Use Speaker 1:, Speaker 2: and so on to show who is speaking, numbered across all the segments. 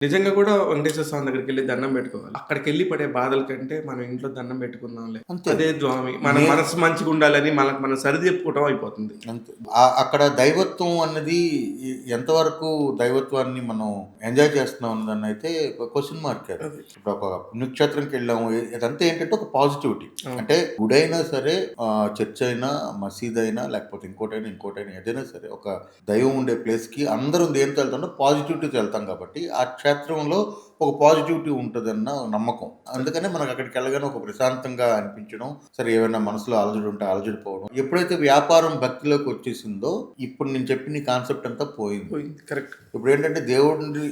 Speaker 1: నిజంగా కూడా వెంకటేశ్వర స్వామి దగ్గరికెళ్లి దండం పెట్టుకోవాలి. అక్కడికెళ్లి పడే బాధల కంటే మనం ఇంట్లో దండం పెట్టుకుందాంలే.
Speaker 2: అంతే.
Speaker 1: అదే స్వామి మన
Speaker 2: నే
Speaker 1: మనసు మంచిగుండాలని మనకు మనం సరిదిద్దుకోవటం అయిపోతుంది.
Speaker 2: అంతే. అక్కడ దైవత్వం అన్నది ఎంతవరకు దైవత్వాన్ని మనం ఎంజాయ్ చేస్తున్నాం అన్నదన్నయితే క్వెషన్ మార్కే అది.
Speaker 1: అది.
Speaker 2: ఇప్పుడు ఒక పుణ్యక్షేత్రంకెళ్ళాము. ఇదంతా ఏంటంటే ఒక పాజిటివిటీ.
Speaker 1: అవును.
Speaker 2: అంటే గుడైనా సరే, చర్చ్ అయినా, మసీద్ అయినా, లేకపోతే ఇంకోటైనా ఏదైనా సరే, ఒక దైవం ఉండే ప్లేస్‌కి అందరం దేనితో వెళ్తామో పాజిటివిటీతో వెళ్తాం కాబట్టి, ఆ క్షేత్రంలో ఒక పాజిటివిటీ ఉంటదన్న నమ్మకం. అందుకనే మనకు అక్కడికెళ్ళగానే ఒక ప్రశాంతంగా అనిపించడం, సరే ఏవైనా మనసులో అలజడి ఉంటే అలజడి పోవడం. ఎప్పుడైతే వ్యాపారం భక్తిలోకి వచ్చేసిందో, ఇప్పుడు నేను చెప్పిన ఈ కాన్సెప్ట్ అంతా పోయింది.
Speaker 1: పోయింది. కరెక్ట్.
Speaker 2: ఇప్పుడేంటంటే దేవుడిని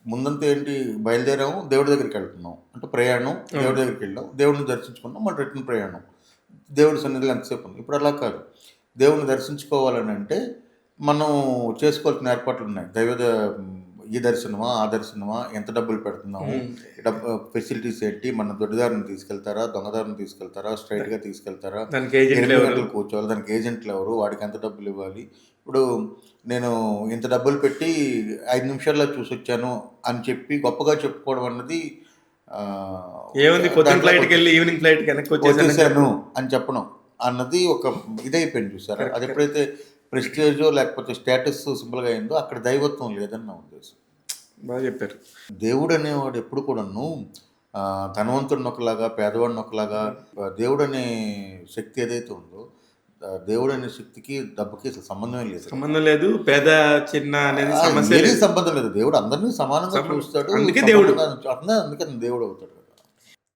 Speaker 2: ముందంతా ఏంటి, బయలుదేరాము, దేవుడి దగ్గరికెళ్తున్నాం. అంటే ప్రయాణం, దేవుడి దగ్గరికెళ్ళాం, దేవుడిని దర్శించుకున్నాం, మళ్ళీ రిటర్న్ ప్రయాణం. దేవుడి సన్నిధిలో ఎంతసేపు ఉన్నాం. ఇప్పుడు అలా కాదు. దేవుడిని దర్శించుకోవాలనంటే మనం చేసుకోవాల్సిన ఏర్పాట్లున్నాయి. ఈ దర్శనమా, ఆ దర్శనమా, ఎంత డబ్బులు పెడుతున్నాము, ఫెసిలిటీస్ ఏంటి, మన దొడ్డిదారిని తీసుకెళ్తారా, దొంగదారిని తీసుకెళ్తారా, స్ట్రైట్‌గా తీసుకెళ్తారా,
Speaker 1: దానికి ఏజెంట్లు
Speaker 2: 8
Speaker 1: ఎవరు?
Speaker 2: గంటలు కూర్చోవాలి, దానికి ఏజెంట్లు ఎవరు, వాడికి ఎంత డబ్బులు ఇవ్వాలి. ఇప్పుడు నేను ఇంత డబ్బులు పెట్టి 5 నిమిషాల్లో చూసొచ్చాను అని చెప్పి గొప్పగా చెప్పుకోవడం అన్నది
Speaker 1: ఏముంది పొద్దున
Speaker 2: దాంట్లో
Speaker 1: ఫ్లైట్‌కెళ్ళి ఈవినింగ్ ఫ్లైట్‌కి వెనక్కి
Speaker 2: వచ్చేసాను అని చెప్పడం అన్నది ఒక ఇదైపోయింది చూసారా.
Speaker 1: కరెక్ట్.
Speaker 2: అది ఎప్పుడైతే ప్రెస్టేజో లేకపోతే స్టేటస్ సింబల్‌గా అయిందో అక్కడ దైవత్వం లేదని నా ఉద్దేశం.
Speaker 1: బాగా చెప్పారు.
Speaker 2: దేవుడు అనేవాడు ఎప్పుడు కూడాను ధనవంతుడిని ఒకలాగా, పేదవాడిని ఒకలాగా, దేవుడనే శక్తి ఏదైతే ఉందో, దేవుడనే శక్తికి డబ్బుకి అసలు సంబంధమే లేదు.
Speaker 1: సంబంధం లేదు. పేద చిన్న అనేది సమస్య
Speaker 2: ఏది
Speaker 1: లేదు.
Speaker 2: సంబంధం లేదు. దేవుడు అందరినీ సమానంగా చూస్తాడు.
Speaker 1: అందుకే దేవుడు.
Speaker 2: అందుకని దేవుడు అవుతాడు.